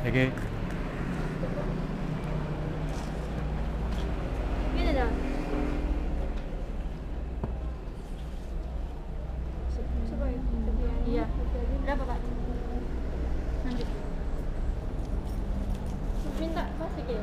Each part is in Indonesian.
Oke. Gini dah. Iya. Berapa Pak? Nanti. Minta plastik ya?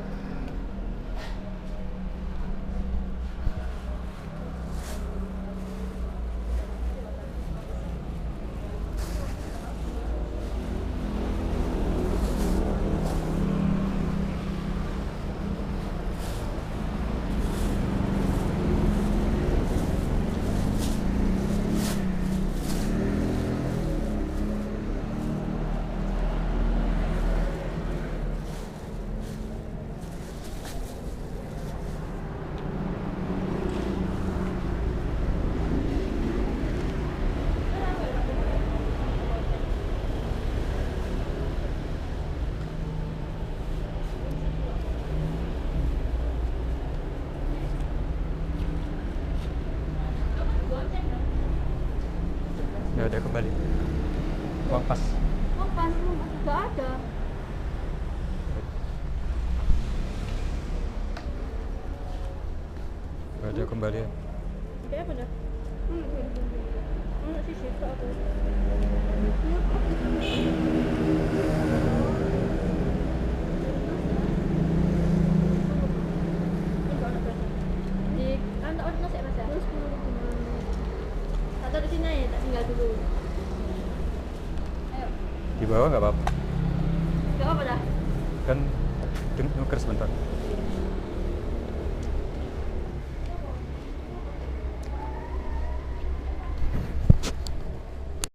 Ya udah kembali. Uang pas. Oh pas, nggak ada. Ya udah kembali. Kayak apa dah? Sisi itu apa? Di kantor orang nasi mas ya? Atau di sini ya, tak tinggal dulu. Ayo, Di bawah nggak apa-apa. nggak apa dah? Kan nuker sebentar.